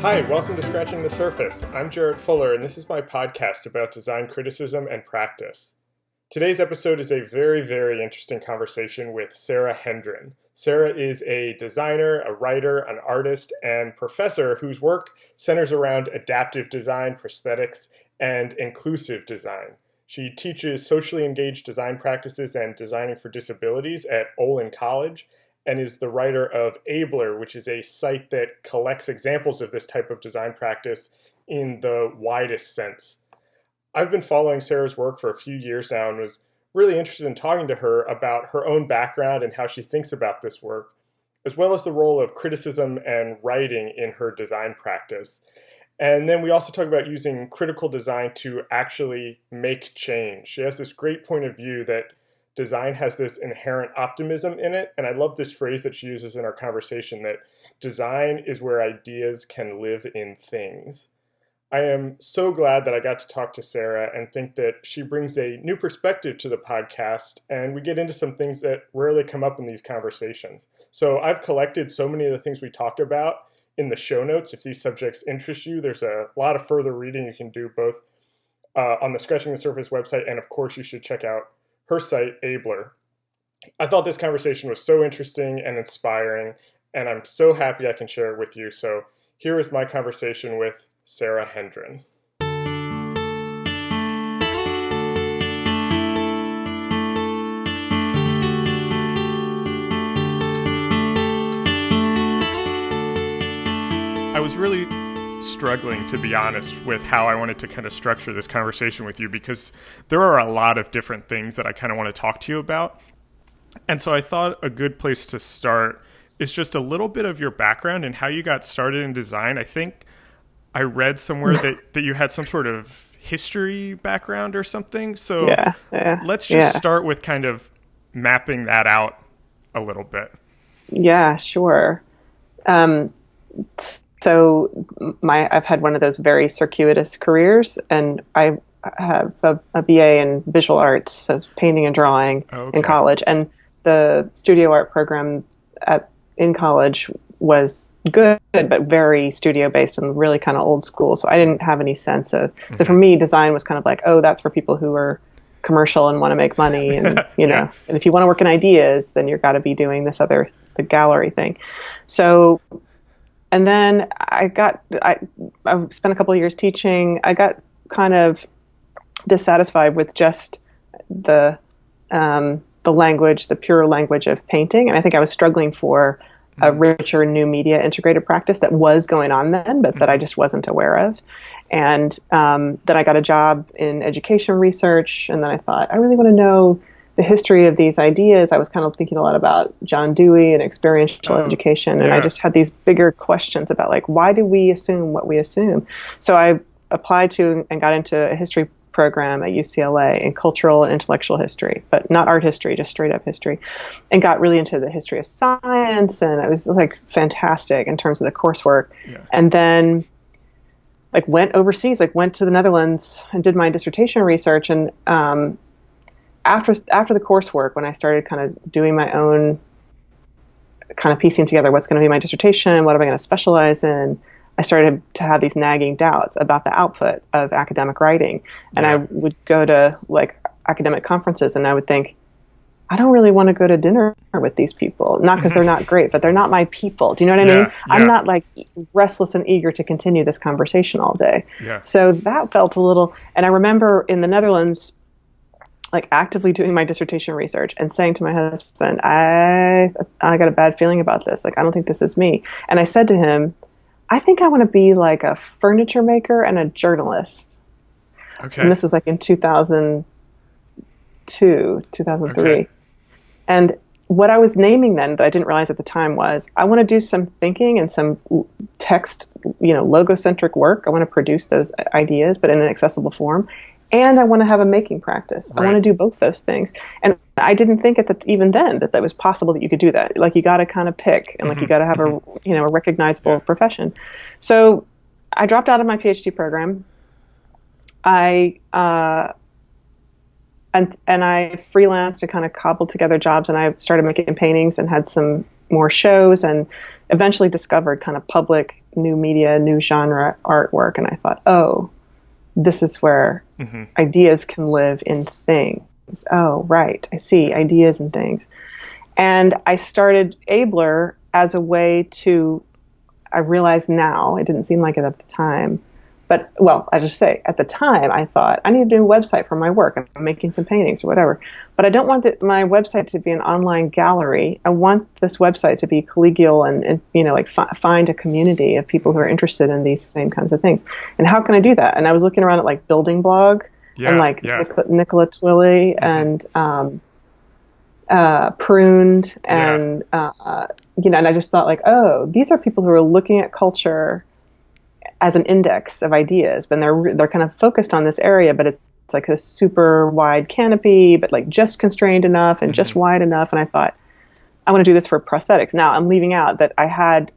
Hi, welcome to Scratching the Surface. I'm Jarrett Fuller, and this is my podcast about design criticism and practice. Today's episode is a very, very interesting conversation with Sara Hendren. Sara is a designer, a writer, an artist, and professor whose work centers around adaptive design, prosthetics, and inclusive design. She teaches socially engaged design practices and designing for disabilities at Olin College, and is the writer of Abler, which is a site that collects examples of this type of design practice in the widest sense. I've been following Sara's work for a few years now and was really interested in talking to her about her own background and how she thinks about this work, as well as the role of criticism and writing in her design practice. And then we also talk about using critical design to actually make change. She has this great point of view that design has this inherent optimism in it, and I love this phrase that she uses in our conversation, that design is where ideas can live in things. I am so glad that I got to talk to Sara and think that she brings a new perspective to the podcast, and we get into some things that rarely come up in these conversations. So I've collected so many of the things we talked about in the show notes. If these subjects interest you, there's a lot of further reading you can do both on the Scratching the Surface website, and of course you should check out her site, Abler. I thought this conversation was so interesting and inspiring, and I'm so happy I can share it with you. So here is my conversation with Sara Hendren. I was really struggling, to be honest, with how I wanted to kind of structure this conversation with you, because there are a lot of different things that I kind of want to talk to you about. And so I thought a good place to start is just a little bit of your background and how you got started in design. I think I read somewhere that you had some sort of history background or something. So let's just start with kind of mapping that out a little bit. Yeah, sure. So I've had one of those very circuitous careers, and I have a BA in visual arts, so painting and drawing in college. And the studio art program in college was good, but very studio based and really kind of old school. So I didn't have any sense of, so for me, design was kind of like, oh, that's for people who are commercial and want to make money. And, and if you want to work in ideas, then you've got to be doing this the gallery thing. So, and then I spent a couple of years teaching. I got kind of dissatisfied with just the language, the pure language of painting. And I think I was struggling for a richer new media integrated practice that was going on then, but that I just wasn't aware of. And then I got a job in education research. And then I thought, I really want to know the history of these ideas. I was kind of thinking a lot about John Dewey and experiential education. And I just had these bigger questions about, like, why do we assume what we assume? So I applied to and got into a history program at UCLA in cultural and intellectual history, but not art history, just straight up history, and got really into the history of science. And it was like fantastic in terms of the coursework. Yeah. And then went overseas, went to the Netherlands and did my dissertation research. And after the coursework, when I started kind of doing my own kind of piecing together what's going to be my dissertation, what am I going to specialize in, I started to have these nagging doubts about the output of academic writing. And I would go to academic conferences and I would think, I don't really want to go to dinner with these people. Not because they're not great, but they're not my people. Do you know what I mean? Yeah. I'm not restless and eager to continue this conversation all day. Yeah. So that felt a little, and I remember in the Netherlands, actively doing my dissertation research and saying to my husband, I got a bad feeling about this. I don't think this is me. And I said to him, I think I want to be like a furniture maker and a journalist. Okay. And this was in 2002, 2003. Okay. And what I was naming then that I didn't realize at the time was, I want to do some thinking and some text, logocentric work. I want to produce those ideas, but in an accessible form. And I want to have a making practice. Right. I want to do both those things. And I didn't think even then that was possible that you could do that. You got to kind of pick, and you got to have a recognizable profession. So I dropped out of my PhD program. I freelanced and kind of cobbled together jobs, and I started making paintings and had some more shows, and eventually discovered kind of public new media, new genre artwork. And I thought, oh, this is where ideas can live in things. Oh, right. I see ideas and things. And I started Abler as a way to, I realize now, it didn't seem like it at the time, but, well, I just say, at the time, I thought, I need to do a website for my work. I'm making some paintings or whatever. But I don't want my website to be an online gallery. I want this website to be collegial and like find a community of people who are interested in these same kinds of things. And how can I do that? And I was looking around at like Building Blog and like Nicola Twilley and Pruned and, and I just thought like, oh, these are people who are looking at culture as an index of ideas, but they're kind of focused on this area, but it's like a super wide canopy, but like just constrained enough and just wide enough. And I thought, I want to do this for prosthetics. Now I'm leaving out that I had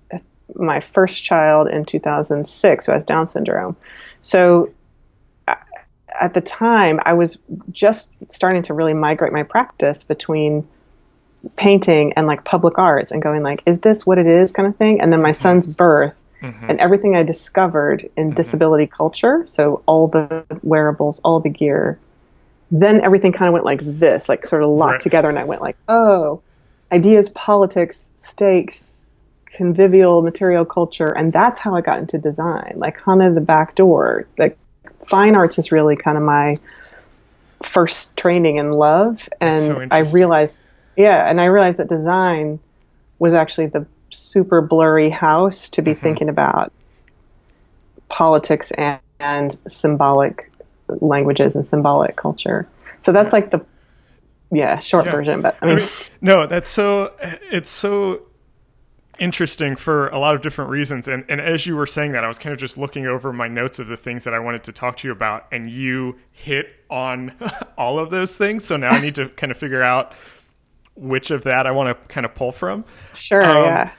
my first child in 2006 who has Down syndrome. So at the time I was just starting to really migrate my practice between painting and like public arts and going like, is this what it is kind of thing? And then my son's birth. And everything I discovered in disability culture, so all the wearables, all the gear, then everything kind of went like this, like sort of locked together. And I went like, oh, ideas, politics, stakes, convivial material culture. And that's how I got into design, like kind of the back door. Like fine arts is really kind of my first training in love. And I realized that design was actually the super blurry house to be thinking about politics and symbolic languages and symbolic culture. So that's like the short version. But I mean, no, it's so interesting for a lot of different reasons. And as you were saying that, I was kind of just looking over my notes of the things that I wanted to talk to you about, and you hit on all of those things. So now I need to kind of figure out which of that I want to kind of pull from. Sure, yeah.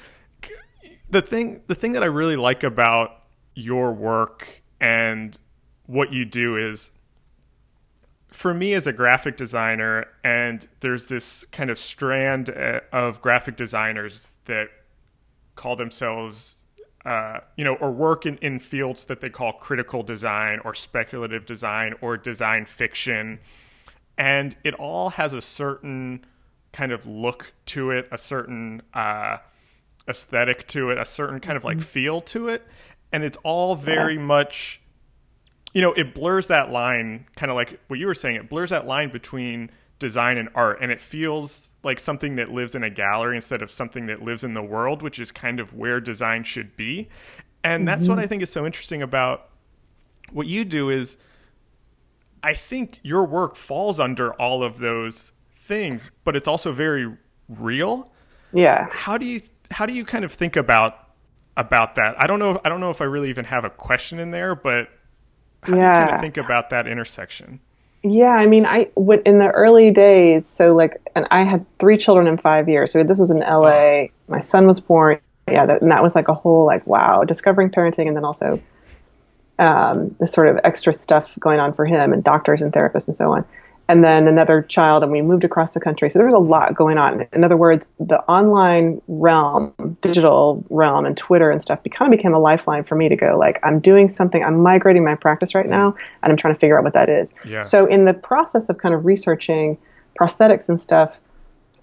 The thing that I really like about your work and what you do is, for me as a graphic designer, and there's this kind of strand of graphic designers that call themselves, or work in fields that they call critical design or speculative design or design fiction. And it all has a certain kind of look to it, a certain aesthetic to it, a certain kind of like feel to it. And it's all very much, it blurs that line, kind of like what you were saying, it blurs that line between design and art. And it feels like something that lives in a gallery instead of something that lives in the world, which is kind of where design should be. And that's what I think is so interesting about what you do is, I think your work falls under all of those things, but it's also very real. Yeah. How do you kind of think about that? I don't know if I really even have a question in there, but how do you kind of think about that intersection? Yeah, I mean, in the early days, so like, and I had 3 children in 5 years. So this was in LA. My son was born. Yeah, and that was like a whole like, wow, discovering parenting, and then also this sort of extra stuff going on for him and doctors and therapists and so on. And then another child, and we moved across the country. So there was a lot going on. In other words, the online realm, digital realm, and Twitter and stuff kind of became a lifeline for me to go like, I'm doing something, I'm migrating my practice right now, and I'm trying to figure out what that is. Yeah. So in the process of kind of researching prosthetics and stuff,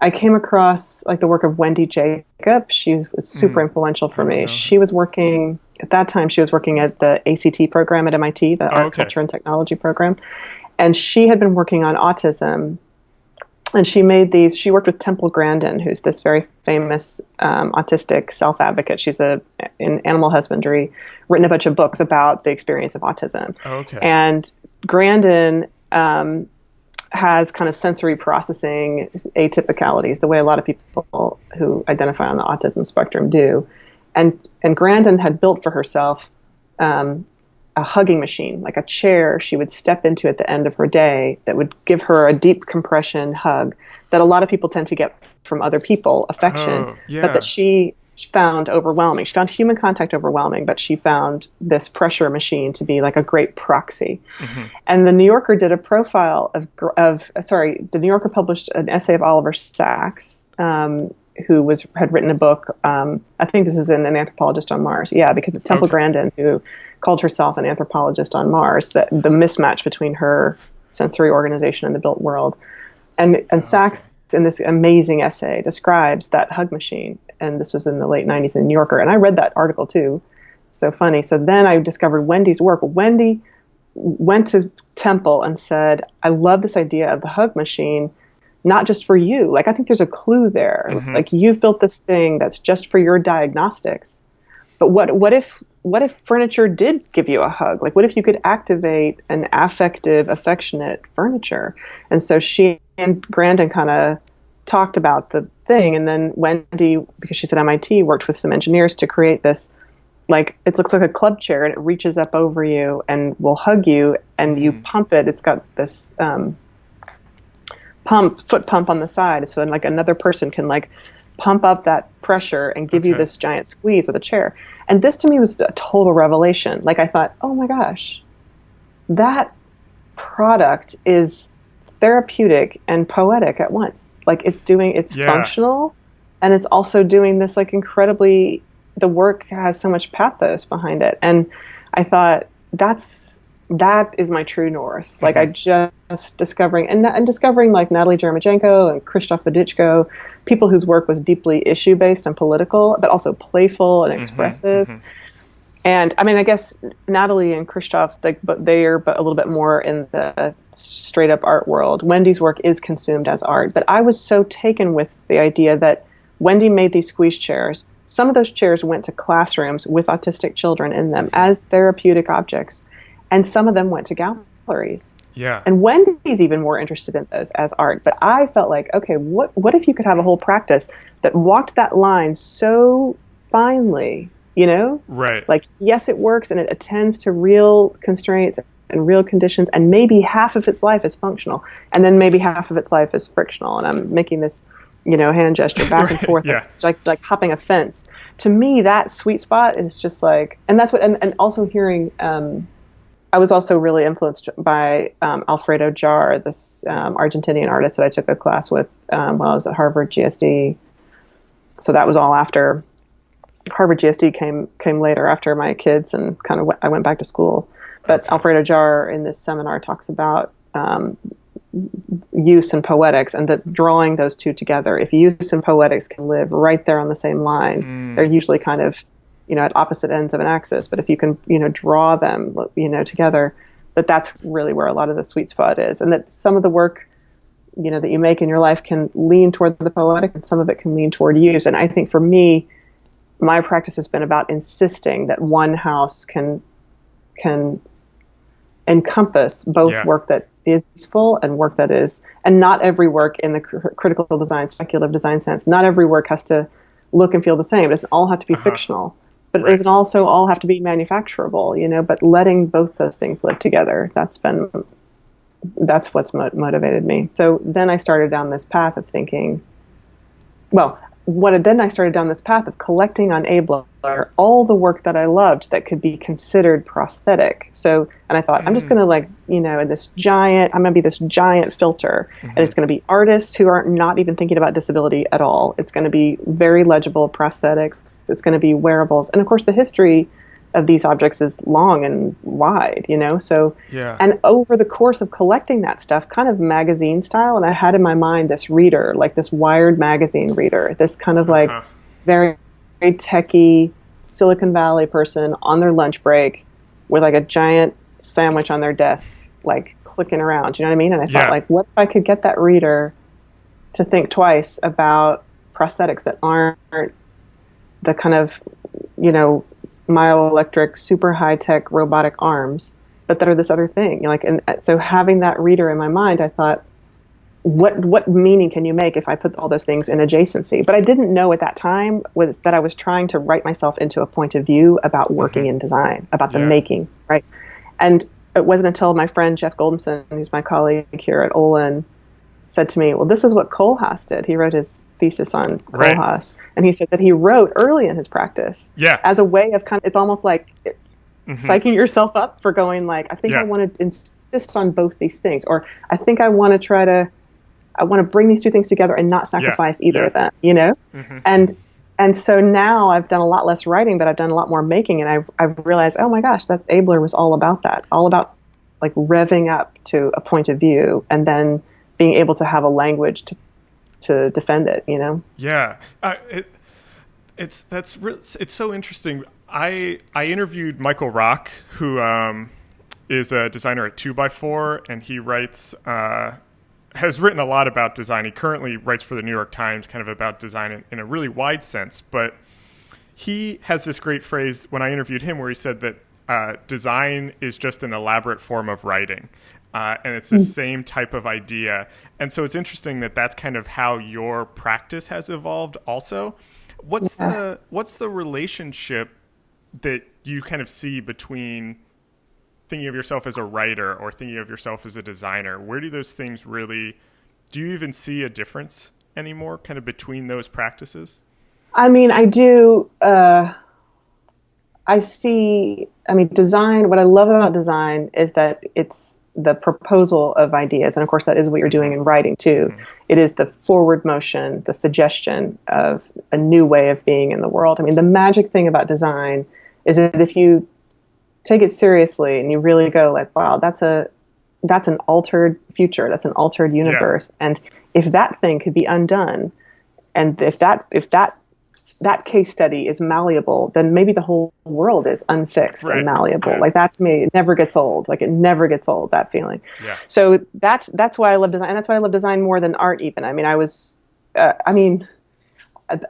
I came across like the work of Wendy Jacob. She was super influential for me. She was working, at that time, she was working at the ACT program at MIT, the Art, Culture, and Technology program. And she had been working on autism, and she worked with Temple Grandin, who's this very famous autistic self-advocate. She's in animal husbandry, written a bunch of books about the experience of autism. And Grandin has kind of sensory processing atypicalities, the way a lot of people who identify on the autism spectrum do. And Grandin had built for herself a hugging machine, like a chair she would step into at the end of her day that would give her a deep compression hug that a lot of people tend to get from other people, affection, but that she found overwhelming. She found human contact overwhelming, but she found this pressure machine to be like a great proxy. And the New Yorker did a profile the New Yorker published an essay of Oliver Sacks, who had written a book. I think this is in An Anthropologist on Mars. Yeah, because it's Temple Grandin who called herself an anthropologist on Mars. The mismatch between her sensory organization and the built world. And Sachs, in this amazing essay, describes that hug machine. And this was in the late 90s in New Yorker. And I read that article too. So funny. So then I discovered Wendy's work. Wendy went to Temple and said, I love this idea of the hug machine, not just for you. Like, I think there's a clue there. Mm-hmm. Like, you've built this thing that's just for your diagnostics. But what if furniture did give you a hug? Like, what if you could activate an affectionate furniture? And so she and Grandin kind of talked about the thing. And then Wendy, because she's at MIT, worked with some engineers to create this, like, it looks like a club chair, and it reaches up over you and will hug you, and you pump it. It's got this foot pump on the side. So then, like, another person can, like, pump up that pressure and give you this giant squeeze with a chair. And this to me was a total revelation. Like, I thought, oh my gosh, that product is therapeutic and poetic at once. Like, it's functional, and it's also doing this, like, incredibly, the work has so much pathos behind it. And I thought, that is my true north. Like, I just discovering like Natalie Jeremijenko and Krzysztof Wodiczko, people whose work was deeply issue-based and political, but also playful and expressive. And I mean, I guess Natalie and Krzysztof, they are a little bit more in the straight-up art world. Wendy's work is consumed as art, but I was so taken with the idea that Wendy made these squeeze chairs. Some of those chairs went to classrooms with autistic children in them as therapeutic objects. And some of them went to galleries. Yeah. And Wendy's even more interested in those as art. But I felt like, okay, what if you could have a whole practice that walked that line so finely, you know? Right. Like, yes, it works, and it attends to real constraints and real conditions, and maybe half of its life is functional, and then maybe half of its life is frictional. And I'm making this, hand gesture back and forth, like hopping a fence. To me, that sweet spot is just like, and that's what, and also hearing, I was also really influenced by Alfredo Jar, this Argentinian artist that I took a class with while I was at Harvard GSD. So that was all after Harvard GSD came later after my kids, and kind of I went back to school. But Alfredo Jar in this seminar talks about use and poetics, and that drawing those two together. If use and poetics can live right there on the same line, they're usually kind of at opposite ends of an axis. But if you can, draw them, together, that's really where a lot of the sweet spot is. And that some of the work, that you make in your life can lean toward the poetic, and some of it can lean toward use. And I think for me, my practice has been about insisting that one house can encompass both work that is useful and work that is, and not every work in the critical design, speculative design sense, not every work has to look and feel the same. It doesn't all have to be fictional. But it doesn't also all have to be manufacturable, but letting both those things live together, that's what's motivated me. So then I started down this path of thinking, then I started down this path of collecting on Abler all the work that I loved that could be considered prosthetic. So, and I thought, I'm just going to I'm going to be this giant filter, and it's going to be artists who are not even thinking about disability at all. It's going to be very legible prosthetics. It's going to be wearables. And of course, the history of these objects is long and wide, so, and over the course of collecting that stuff, kind of magazine style, and I had in my mind this reader, like this Wired magazine reader, this kind of very, very techie Silicon Valley person on their lunch break with like a giant sandwich on their desk, like clicking around, you know what I mean? And I thought, what if I could get that reader to think twice about prosthetics that aren't the kind of, myoelectric, super high-tech robotic arms, but that are this other thing. And so having that reader in my mind, I thought, what meaning can you make if I put all those things in adjacency? But I didn't know at that time was that I was trying to write myself into a point of view about working in design, about the making, right? And it wasn't until my friend Jeff Goldenson, who's my colleague here at Olin, said to me, well, this is what Kohlhaas did. He wrote his thesis on Kohlhaas. And he said that he wrote early in his practice as a way of it's almost like psyching yourself up for going I think I want to insist on both these things, or I think I want to try to I want to bring these two things together and not sacrifice either of them, you know? And so now I've done a lot less writing, but I've done a lot more making, and I've realized, oh my gosh, that Abler was all about that, all about like revving up to a point of view and then being able to have a language to defend it, you know? Yeah. It's so interesting. I interviewed Michael Rock, who is a designer at 2x4, and he has written a lot about design. He currently writes for the New York Times, kind of about design in a really wide sense. But he has this great phrase when I interviewed him where he said that design is just an elaborate form of writing. And it's the same type of idea. And so it's interesting that that's kind of how your practice has evolved also. What's the relationship that you kind of see between thinking of yourself as a writer or thinking of yourself as a designer? Where do those things do you even see a difference anymore kind of between those practices? I mean, I do. Design, what I love about design is that it's the proposal of ideas. And of course, that is what you're doing in writing too. Mm-hmm. It is the forward motion, the suggestion of a new way of being in the world. I mean, the magic thing about design is that if you take it seriously and you really go like, wow, that's an altered future. That's an altered universe. Yeah. And if that thing could be undone, and if that case study is malleable, then maybe the whole world is unfixed and malleable. Like that to me, it never gets old. Like it never gets old, that feeling. Yeah. So that's why I love design. And that's why I love design more than art even. I mean,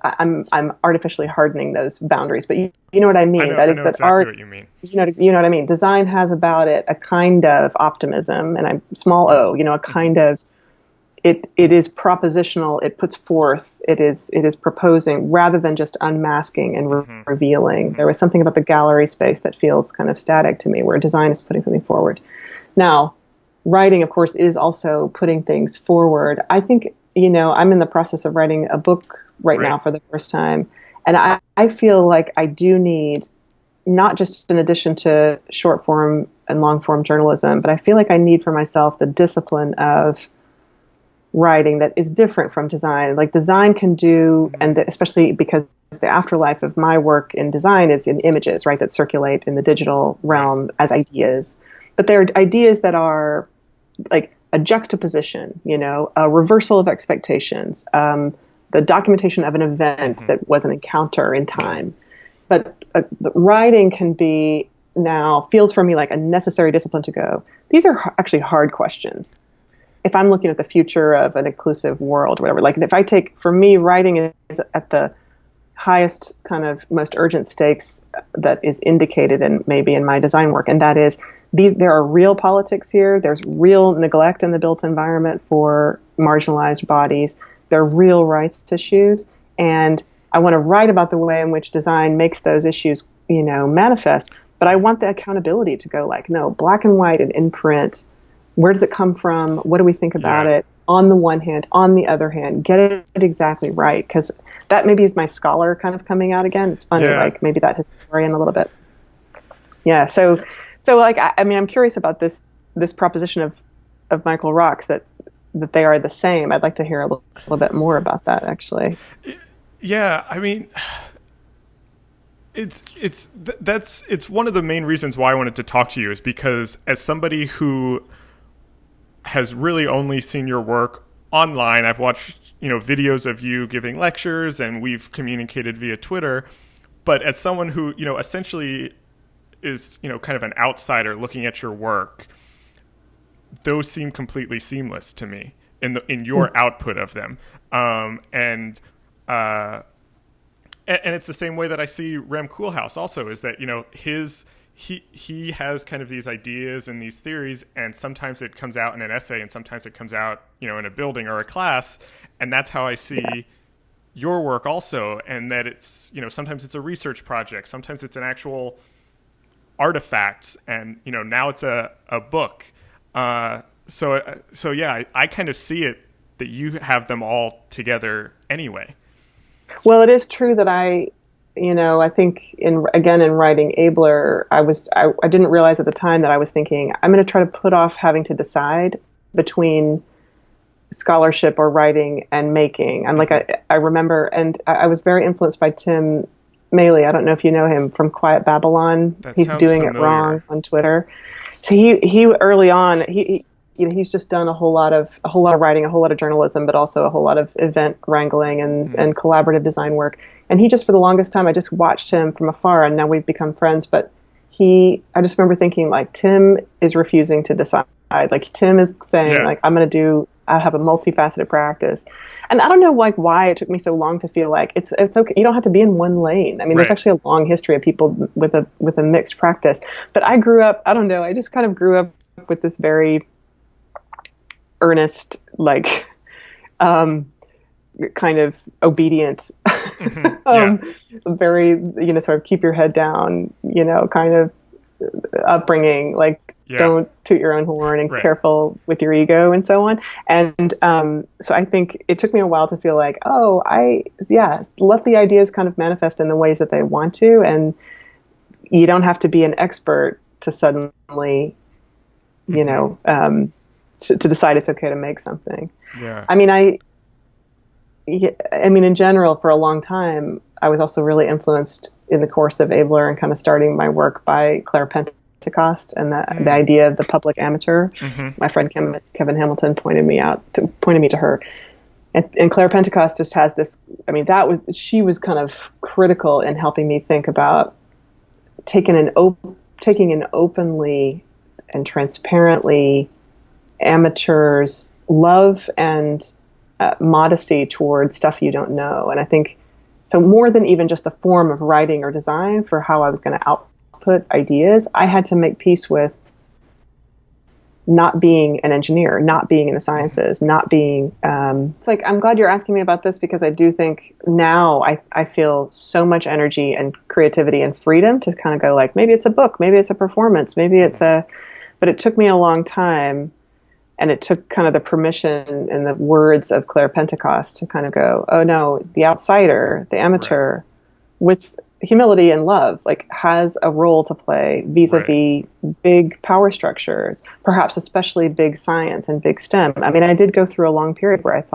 I'm artificially hardening those boundaries, but you know what I mean? I know exactly art, what you mean. You know what I mean? Design has about it a kind of optimism, and I'm small o, a kind of, it is propositional, it puts forth, it is proposing rather than just unmasking and revealing. Mm-hmm. There was something about the gallery space that feels kind of static to me, where design is putting something forward. Now, writing, of course, is also putting things forward. I think, I'm in the process of writing a book right now for the first time. And I feel like I do need, not just in addition to short form and long form journalism, but I feel like I need for myself the discipline of writing that is different from design. Like design can do, and especially because the afterlife of my work in design is in images, right, that circulate in the digital realm as ideas. But they're ideas that are like a juxtaposition, a reversal of expectations, the documentation of an event that was an encounter in time. But writing can be feels for me like a necessary discipline to go, these are actually hard questions. If I'm looking at the future of an inclusive world or whatever, like for me, writing is at the highest kind of most urgent stakes that is indicated maybe in my design work. And that is there are real politics here. There's real neglect in the built environment for marginalized bodies. There are real rights issues. And I want to write about the way in which design makes those issues, manifest. But I want the accountability to go like, no, black and white and in print. Where does it come from? What do we think about it? On the one hand, on the other hand, get it exactly right. Because that maybe is my scholar kind of coming out again. It's funny, like maybe that historian a little bit. Yeah. So like, I'm curious about this proposition of Michael Rock's that they are the same. I'd like to hear a little bit more about that, actually. Yeah. I mean, it's one of the main reasons why I wanted to talk to you, is because as somebody who has really only seen your work online, I've watched, videos of you giving lectures, and we've communicated via Twitter. But as someone who, essentially is, kind of an outsider looking at your work, those seem completely seamless to me in your output of them. And it's the same way that I see Rem Koolhaas also, is that, he has kind of these ideas and these theories, and sometimes it comes out in an essay and sometimes it comes out, in a building or a class. And that's how I see your work also. And that it's, sometimes it's a research project, sometimes it's an actual artifact, and, now it's a book. So yeah, I kind of see it that you have them all together anyway. Well, it is true that I think in writing Abler, I didn't realize at the time that I was thinking, I'm going to try to put off having to decide between scholarship or writing and making. I'm like, I remember, and I was very influenced by Tim Maley. I don't know if you know him from Quiet Babylon. He's doing familiar. It wrong on Twitter. So he early on, he's just done a whole lot of writing, a whole lot of journalism, but also a whole lot of event wrangling and collaborative design work. And he just, for the longest time, I just watched him from afar, and now we've become friends. But I just remember thinking, like, Tim is refusing to decide. Like, Tim is saying, like, I have a multifaceted practice. And I don't know, like, why it took me so long to feel like it's okay. You don't have to be in one lane. I mean, there's actually a long history of people with a mixed practice. But I grew up, I don't know, I just kind of grew up with this very earnest, like, kind of obedient, very, sort of keep your head down, kind of upbringing, like, don't toot your own horn and careful with your ego and so on. And so I think it took me a while to feel like, let the ideas kind of manifest in the ways that they want to. And you don't have to be an expert to suddenly, to decide it's okay to make something. Yeah. I mean, in general, for a long time, I was also really influenced in the course of Abler and kind of starting my work by Claire Pentecost and the idea of the public amateur. My friend Kevin Hamilton pointed me to her. And Claire Pentecost just has this, I mean, she was kind of critical in helping me think about taking an openly and transparently amateurs' love and modesty towards stuff you don't know. And I think, so more than even just the form of writing or design for how I was going to output ideas, I had to make peace with not being an engineer, not being in the sciences, not being, it's like, I'm glad you're asking me about this, because I do think now I feel so much energy and creativity and freedom to kind of go, like, maybe it's a book, maybe it's a performance, but it took me a long time. And it took kind of the permission and the words of Claire Pentecost to kind of go, oh no, the outsider, the amateur, with humility and love, like, has a role to play vis-a-vis big power structures, perhaps especially big science and big STEM. I mean, I did go through a long period where 2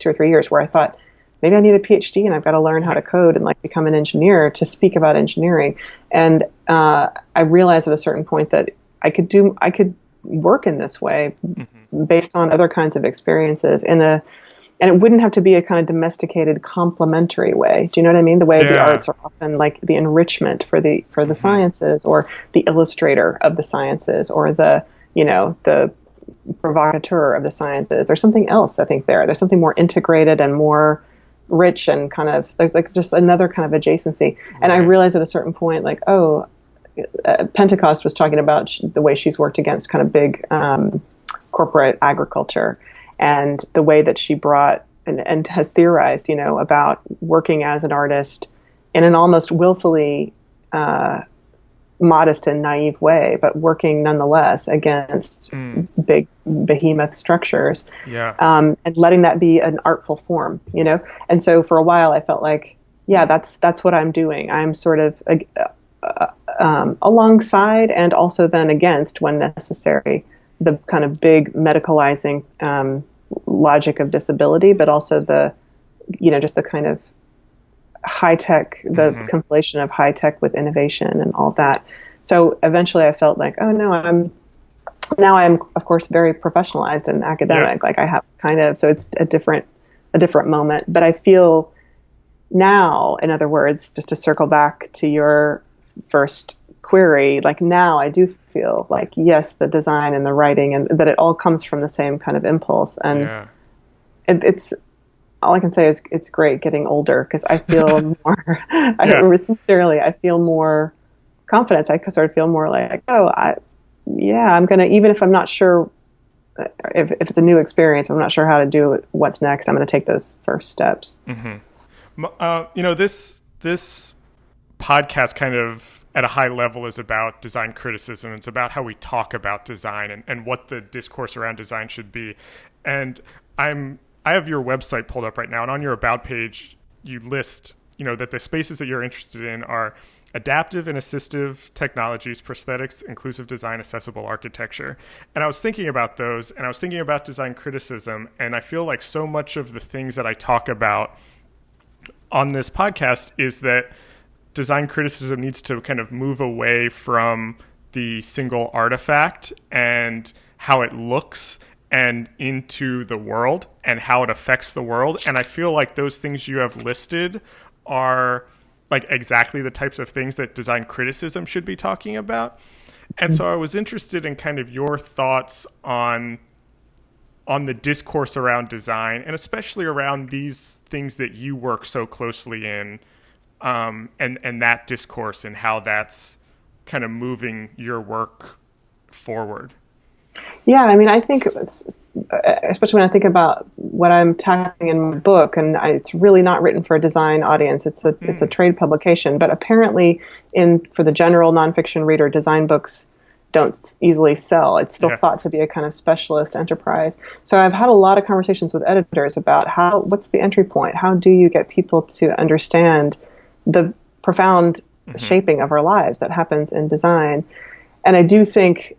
or 3 years where I thought, maybe I need a PhD and I've got to learn how to code and, like, become an engineer to speak about engineering. And I realized at a certain point that I could work in this way based on other kinds of experiences and it wouldn't have to be a kind of domesticated complementary way. Do you know what I mean? The way the arts are often like the enrichment for the sciences, or the illustrator of the sciences, or the provocateur of the sciences. There's something else, I think, there's something more integrated and more rich and kind of like just another kind of adjacency. And I realized at a certain point, like, Pentecost was talking about the way she's worked against kind of big corporate agriculture, and the way that she brought and has theorized, about working as an artist in an almost willfully modest and naive way, but working nonetheless against big behemoth structures, and letting that be an artful form, And so for a while, I felt like, that's what I'm doing. I'm sort of alongside and also then against, when necessary, the kind of big medicalizing logic of disability, but also the, just the kind of high tech, the conflation of high tech with innovation and all that. So eventually I felt like, oh no, I'm of course very professionalized and academic. Like I have kind of, so it's a different moment, but I feel now, in other words, just to circle back to your first query, like now I do feel like, yes, the design and the writing, and that it all comes from the same kind of impulse. And it's all I can say is it's great getting older, because I feel more, sincerely, I feel more confidence. I sort of feel more like, I'm going to, even if I'm not sure if it's a new experience, I'm not sure how to do it, what's next, I'm going to take those first steps. This podcast kind of at a high level is about design criticism. It's about how we talk about design and what the discourse around design should be. And I have your website pulled up right now, and on your about page, you list, that the spaces that you're interested in are adaptive and assistive technologies, prosthetics, inclusive design, accessible architecture. And I was thinking about those, and I was thinking about design criticism, and I feel like so much of the things that I talk about on this podcast is that design criticism needs to kind of move away from the single artifact and how it looks and into the world and how it affects the world. And I feel like those things you have listed are like exactly the types of things that design criticism should be talking about. And so I was interested in kind of your thoughts on the discourse around design, and especially around these things that you work so closely in, and that discourse and how that's kind of moving your work forward. Yeah, I mean, I think, especially when I think about what I'm tackling in my book, and it's really not written for a design audience. It's a trade publication, but apparently, for the general nonfiction reader, design books don't easily sell. It's still thought to be a kind of specialist enterprise. So I've had a lot of conversations with editors about what's the entry point? How do you get people to understand the profound shaping of our lives that happens in design? And I do think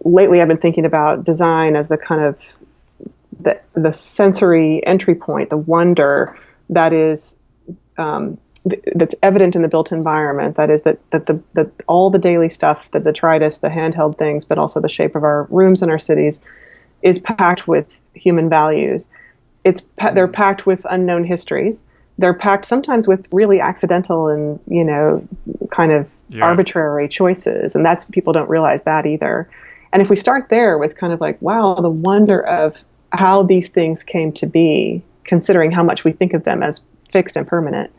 lately I've been thinking about design as the kind of the sensory entry point, the wonder that is that's evident in the built environment. That is that all the daily stuff, the detritus, the handheld things, but also the shape of our rooms in our cities, is packed with human values. They're packed with unknown histories. They're packed sometimes with really accidental and kind of arbitrary choices, and people don't realize that either. And if we start there with kind of like, wow, the wonder of how these things came to be, considering how much we think of them as fixed and permanent,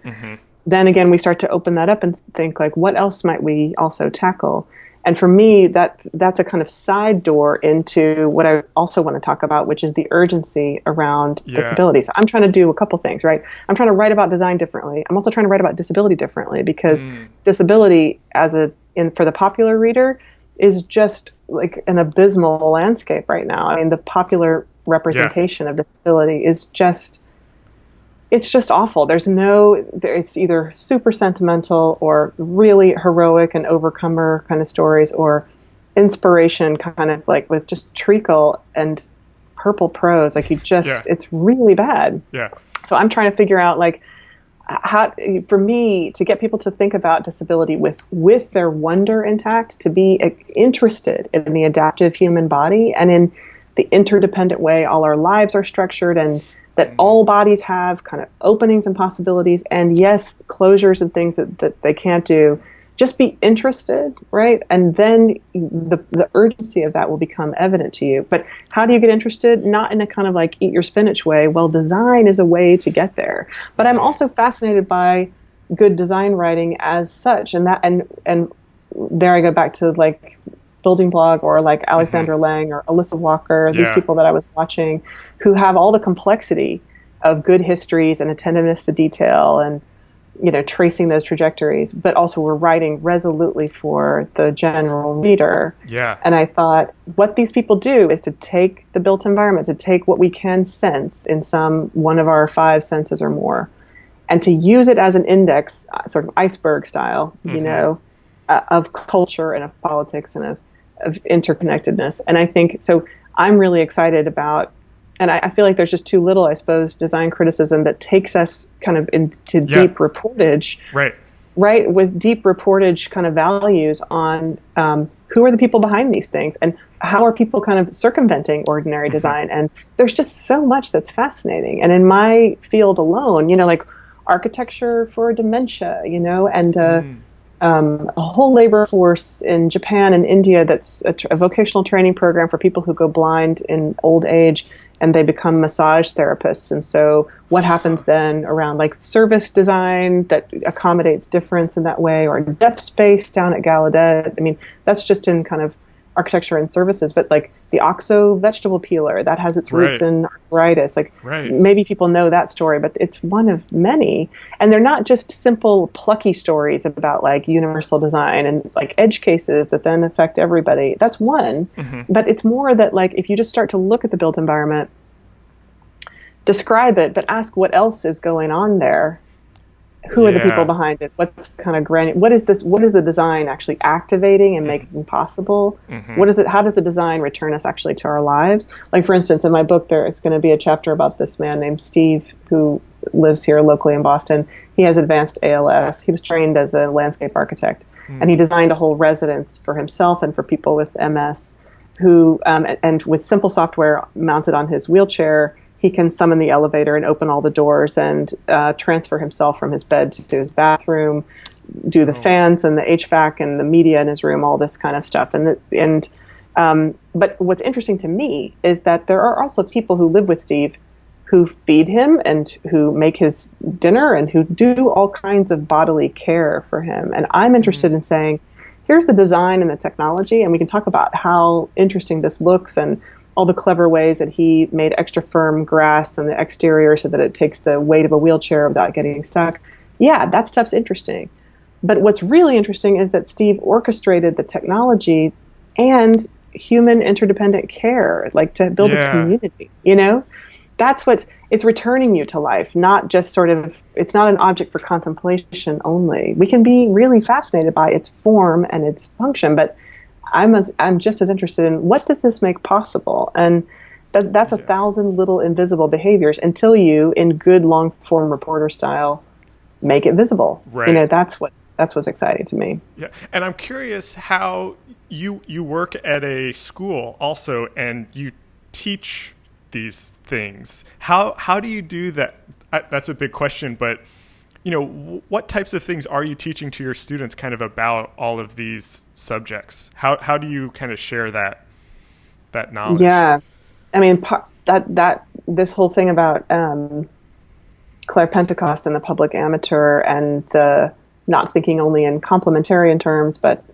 then again we start to open that up and think like, what else might we also tackle? And for me, that's a kind of side door into what I also want to talk about, which is the urgency around disability. So I'm trying to do a couple things, right? I'm trying to write about design differently. I'm also trying to write about disability differently, because disability for the popular reader is just like an abysmal landscape right now. I mean, the popular representation of disability is just awful. It's either super sentimental or really heroic and overcomer kind of stories, or inspiration kind of like with just treacle and purple prose. Like it's really bad. Yeah. So I'm trying to figure out like how, for me, to get people to think about disability with their wonder intact, to be interested in the adaptive human body and in the interdependent way all our lives are structured, and that all bodies have kind of openings and possibilities, and yes, closures and things that they can't do. Just be interested, right? And then the urgency of that will become evident to you. But how do you get interested? Not in a kind of like eat your spinach way. Well, design is a way to get there. But I'm also fascinated by good design writing as such, and there I go back to like Building Blog or like Alexandra Lang or Alyssa Walker, these people that I was watching who have all the complexity of good histories and attentiveness to detail and, tracing those trajectories, but also we're writing resolutely for the general reader. Yeah. And I thought what these people do is to take the built environment, to take what we can sense in one of our 5 senses or more, and to use it as an index, sort of iceberg style, of culture and of politics and of interconnectedness. And I think, so I'm really excited about, and I feel like there's just too little, I suppose, design criticism that takes us kind of into deep reportage, right? With deep reportage kind of values on who are the people behind these things and how are people kind of circumventing ordinary design. And there's just so much that's fascinating. And in my field alone, like architecture for dementia, and a whole labor force in Japan and India that's a vocational training program for people who go blind in old age and they become massage therapists. And so what happens then around like service design that accommodates difference in that way, or depth space down at Gallaudet. I mean, that's just in kind of architecture and services, but like the OXO vegetable peeler that has its roots in arthritis. Like maybe people know that story, but it's one of many. And they're not just simple plucky stories about like universal design and like edge cases that then affect everybody. That's one, but it's more that like if you just start to look at the built environment, describe it, but ask what else is going on there. who are the people behind it? What's kind of what is this? What is the design actually activating and making possible? What is it? How does the design return us actually to our lives? Like, for instance, in my book, there is going to be a chapter about this man named Steve who lives here locally in Boston. He has advanced ALS. He was trained as a landscape architect, and he designed a whole residence for himself and for people with MS who, and with simple software mounted on his wheelchair, he can summon the elevator and open all the doors and transfer himself from his bed to his bathroom, do the fans and the HVAC and the media in his room, all this kind of stuff. But what's interesting to me is that there are also people who live with Steve who feed him and who make his dinner and who do all kinds of bodily care for him. And I'm interested in saying, here's the design and the technology, and we can talk about how interesting this looks and all the clever ways that he made extra firm grass on the exterior so that it takes the weight of a wheelchair without getting stuck. Yeah, that stuff's interesting. But what's really interesting is that Steve orchestrated the technology and human interdependent care, like to build a community, it's returning you to life, not just sort of, it's not an object for contemplation only. We can be really fascinated by its form and its function, but I'm just as interested in what does this make possible? And that's 1,000 little invisible behaviors until you, in good long form reporter style, make it visible. Right. That's what's exciting to me. Yeah. And I'm curious how you work at a school also, and you teach these things. How do you do that? That's a big question, but what types of things are you teaching to your students kind of about all of these subjects? How do you kind of share that knowledge? Yeah. I mean, that this whole thing about Claire Pentecost and the public amateur and the not thinking only in complementarian terms, but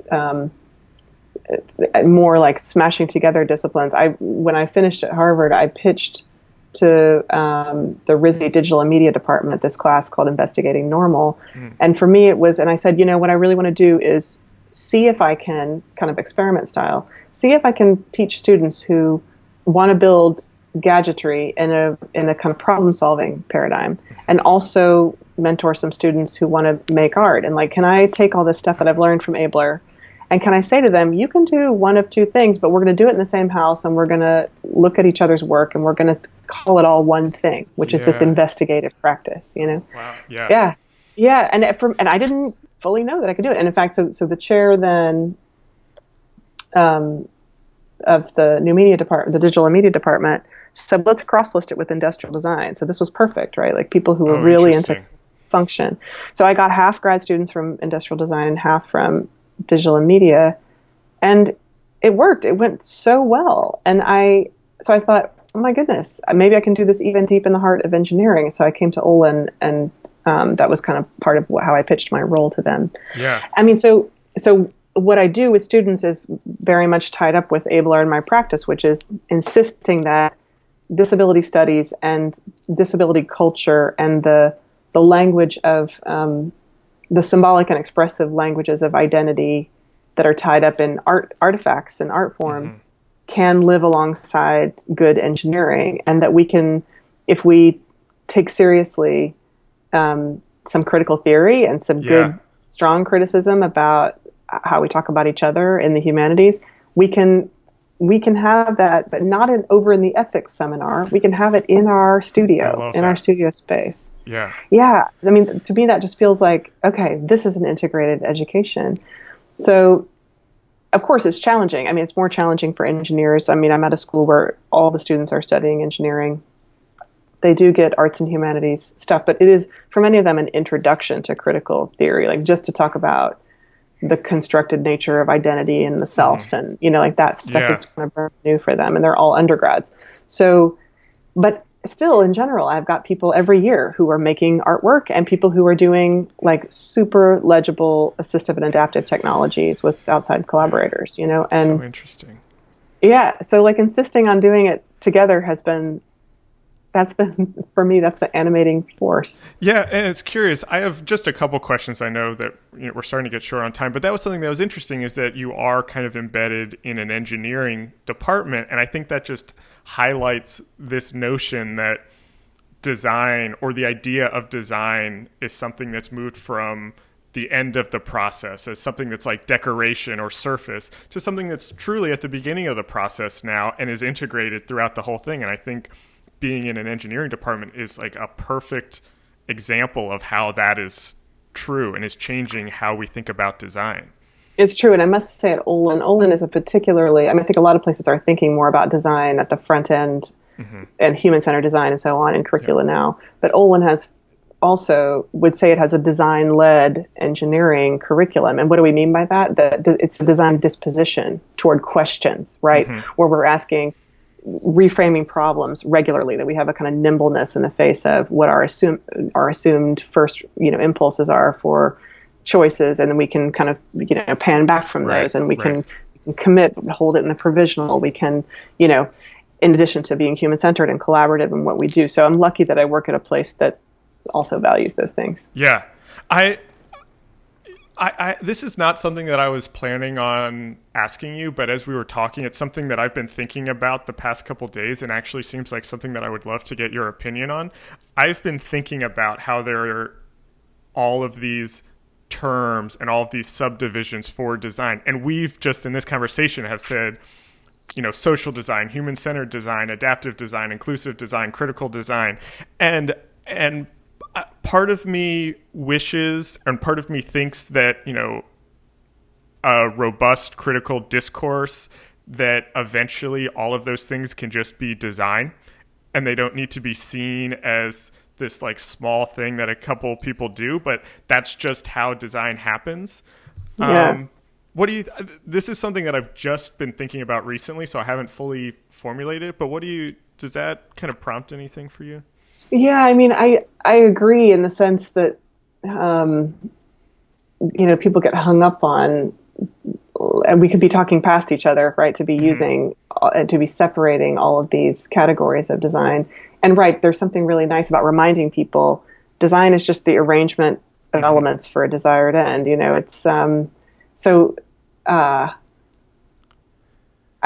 more like smashing together disciplines. When I finished at Harvard, I pitched to the RISD Digital and Media Department this class called Investigating Normal. And for me, it was, and I said, what I really want to do is see if I can, kind of experiment style, see if I can teach students who want to build gadgetry in a kind of problem-solving paradigm, and also mentor some students who want to make art. And can I take all this stuff that I've learned from Abler, and can I say to them, you can do one of two things, but we're going to do it in the same house, and we're going to look at each other's work, and we're going to call it all one thing, which is this investigative practice, Wow. Yeah. Yeah. And I didn't fully know that I could do it. And in fact, so the chair then of the new media department, the digital and media department, said, let's cross-list it with industrial design. So this was perfect, right? Like people who were really into function. So I got half grad students from industrial design and half from digital and media, and it worked. It went so well. And so I thought, oh my goodness, maybe I can do this even deep in the heart of engineering. So I came to Olin, and that was kind of part of how I pitched my role to them. Yeah. I mean, so what I do with students is very much tied up with Abler in my practice, which is insisting that disability studies and disability culture and the language of the symbolic and expressive languages of identity that are tied up in artifacts and art forms can live alongside good engineering, and that we can, if we take seriously some critical theory and some good, strong criticism about how we talk about each other in the humanities, we can have that, but not over in the ethics seminar. We can have it in our studio, our studio space. Yeah. Yeah. I mean, to me, that just feels like, okay, this is an integrated education. So, of course, it's challenging. I mean, it's more challenging for engineers. I mean, I'm at a school where all the students are studying engineering. They do get arts and humanities stuff, but it is, for many of them, an introduction to critical theory, like just to talk about the constructed nature of identity and the self, and that stuff is kind of brand new for them, and they're all undergrads. So, but still, in general, I've got people every year who are making artwork, and people who are doing super legible assistive and adaptive technologies with outside collaborators. And so interesting. Yeah, so insisting on doing it together that's been, for me, that's the animating force. Yeah, and it's curious. I have just a couple questions. I know that we're starting to get short on time, but that was something that was interesting, is that you are kind of embedded in an engineering department, and I think that just highlights this notion that design or the idea of design is something that's moved from the end of the process as something that's like decoration or surface to something that's truly at the beginning of the process now and is integrated throughout the whole thing. And I think being in an engineering department is like a perfect example of how that is true and is changing how we think about design. It's true. And I must say at Olin is a particularly, I mean, I think a lot of places are thinking more about design at the front end and human-centered design and so on in curricula now. But Olin has also would say it has a design-led engineering curriculum. And what do we mean by that? That it's a design disposition toward questions, right? Where we're asking, reframing problems regularly, that we have a kind of nimbleness in the face of what our assumed first, impulses are for choices, and then we can kind of, pan back from those, and we can commit, hold it in the provisional. We can, in addition to being human-centered and collaborative in what we do. So I'm lucky that I work at a place that also values those things. Yeah. I this is not something that I was planning on asking you, but as we were talking, it's something that I've been thinking about the past couple days and actually seems like something that I would love to get your opinion on. I've been thinking about how there are all of these terms and all of these subdivisions for design. And we've just in this conversation have said, social design, human-centered design, adaptive design, inclusive design, critical design. And part of me wishes and part of me thinks that, a robust critical discourse, that eventually all of those things can just be design and they don't need to be seen as this like small thing that a couple people do, but that's just how design happens. Yeah. This is something that I've just been thinking about recently, so I haven't fully formulated it, but does that kind of prompt anything for you? Yeah, I mean, I agree in the sense that, people get hung up on, and we could be talking past each other, right, to be using, to be separating all of these categories of design. And right, there's something really nice about reminding people design is just the arrangement of elements for a desired end. It's, I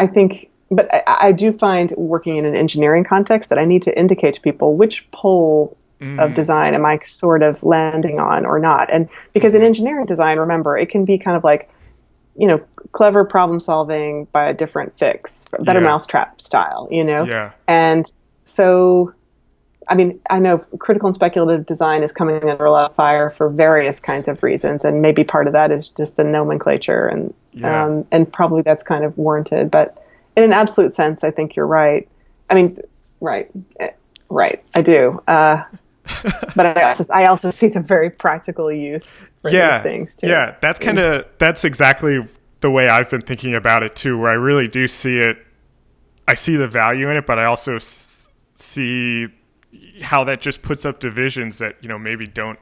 think, but I do find working in an engineering context that I need to indicate to people which pole of design am I sort of landing on or not. And because in engineering design, remember, it can be kind of like, clever problem solving by a different fix, better mousetrap style, Yeah. And so, I mean, I know critical and speculative design is coming under a lot of fire for various kinds of reasons, and maybe part of that is just the nomenclature, and probably that's kind of warranted. But in an absolute sense, I think you're right. I mean, right, I do. But I also see the very practical use for these things too. Yeah, that's exactly the way I've been thinking about it too, where I really do see it. I see the value in it, but I also see how that just puts up divisions that, maybe don't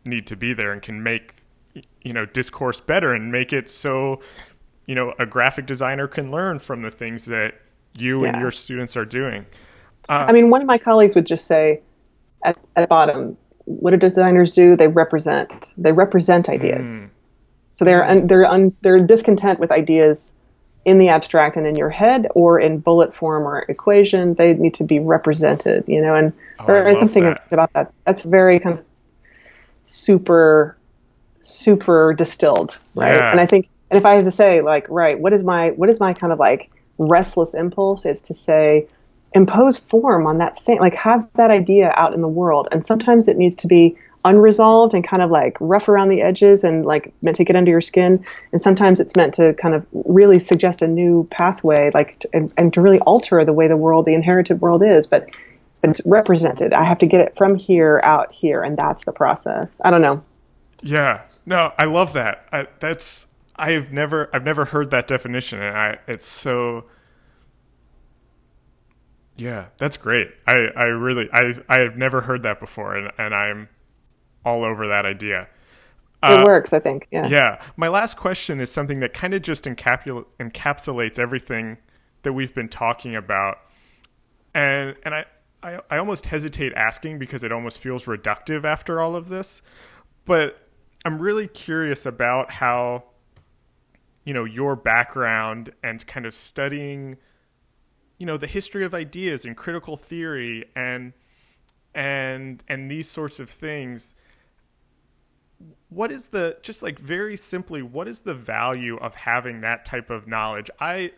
need to be there and can make, discourse better and make it so, a graphic designer can learn from the things that you and your students are doing. I mean, one of my colleagues would just say at the bottom, what do designers do? They represent ideas. So they're discontent with ideas in the abstract and in your head or in bullet form or equation. They need to be represented, and there is something about that. That's very kind of super distilled, right? Yeah. And I think, and if I had to say, like, right, what is my kind of like restless impulse is to say, impose form on that thing, like have that idea out in the world. And sometimes it needs to be unresolved and kind of like rough around the edges and like meant to get under your skin. And sometimes it's meant to kind of really suggest a new pathway, like, and to really alter the way the inherited world is. But it's represented. I have to get it from here out here, and that's the process. I don't know. Yeah, no, I love that. I've never heard that definition, and it's so. Yeah, that's great. I have never heard that before, and I'm all over that idea. It works, I think. Yeah. Yeah. My last question is something that kind of just encapsulates everything that we've been talking about, and I almost hesitate asking because it almost feels reductive after all of this, but I'm really curious about how, your background and kind of studying, the history of ideas and critical theory and and these sorts of things. What is just like very simply, what is the value of having that type of knowledge? I'm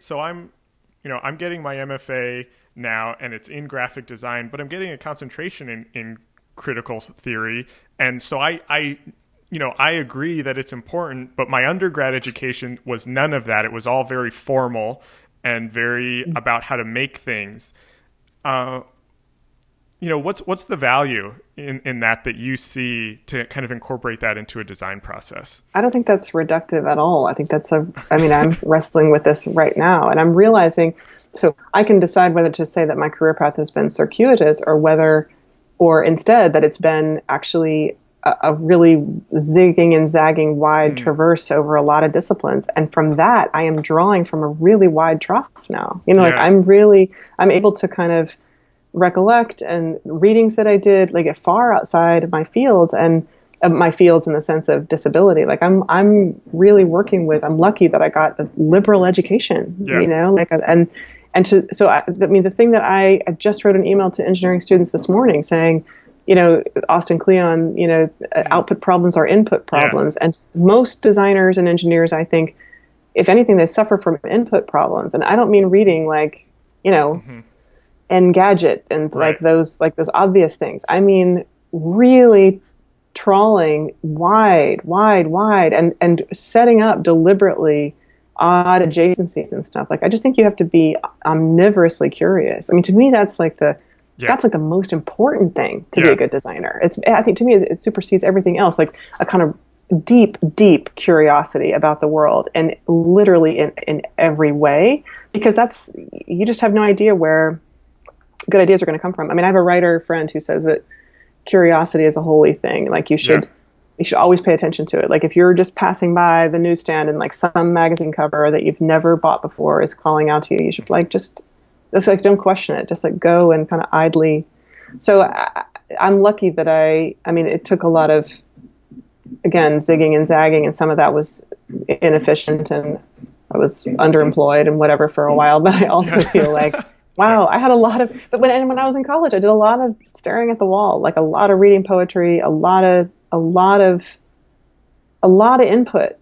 getting my MFA now, and it's in graphic design, but I'm getting a concentration in critical theory. And so I agree that it's important, but my undergrad education was none of that. It was all very formal and very about how to make things. What's the value in that you see to kind of incorporate that into a design process? I don't think that's reductive at all. I think I'm wrestling with this right now, and I'm realizing, so I can decide whether to say that my career path has been circuitous or instead that it's been actually a really zigging and zagging wide traverse over a lot of disciplines. And from that, I am drawing from a really wide trough now. I'm able to kind of recollect and readings that I did like far outside of my fields and my fields in the sense of disability. Like I'm really working with, I'm lucky that I got a liberal education, the thing that I just wrote an email to engineering students this morning saying, Austin Kleon, output problems are input problems. And most designers and engineers, I think, if anything, they suffer from input problems. And I don't mean reading Engadget and those obvious things. I mean, really trawling wide and setting up deliberately odd adjacencies and stuff. Like, I just think you have to be omnivorously curious. I mean, to me, that's like the most important thing to be a good designer. I think to me, it supersedes everything else. Like a kind of deep curiosity about the world, and literally in every way, because you just have no idea where good ideas are going to come from. I mean, I have a writer friend who says that curiosity is a holy thing. Like you should always pay attention to it. Like if you're just passing by the newsstand and like some magazine cover that you've never bought before is calling out to you, you should just don't question it. Just like go and kind of idly. So I'm lucky that it took a lot of, again, zigging and zagging, and some of that was inefficient, and I was underemployed and whatever for a while. But I also feel like, wow, I had a lot of, but when I was in college, I did a lot of staring at the wall, like a lot of reading poetry, a lot of input,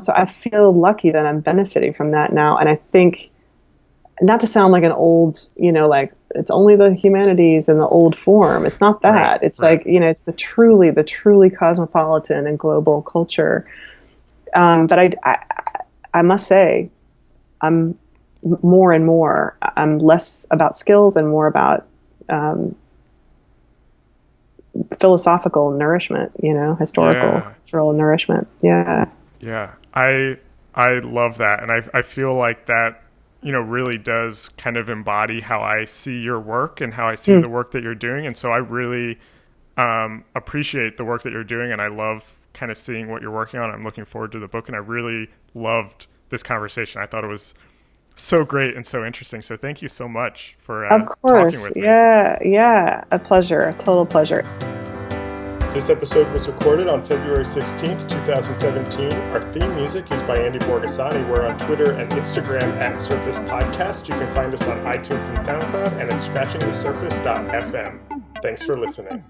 so I feel lucky that I'm benefiting from that now. And I think, not to sound like an old, like it's only the humanities and the old form. It's not that. Right, it's like, it's the truly cosmopolitan and global culture. But I must say, I'm more and more, I'm less about skills and more about philosophical nourishment, historical, cultural nourishment. Yeah. Yeah. I love that. And I feel like that, really does kind of embody how I see your work and how I see the work that you're doing. And so I really appreciate the work that you're doing, and I love kind of seeing what you're working on. I'm looking forward to the book, and I really loved this conversation. I thought it was so great and so interesting. So thank you so much for talking with me. Yeah, a pleasure, a total pleasure. This episode was recorded on February 16th, 2017. Our theme music is by Andy Borgasani. We're on Twitter and Instagram at Surface Podcast. You can find us on iTunes and SoundCloud and at scratchingthesurface.fm. Thanks for listening.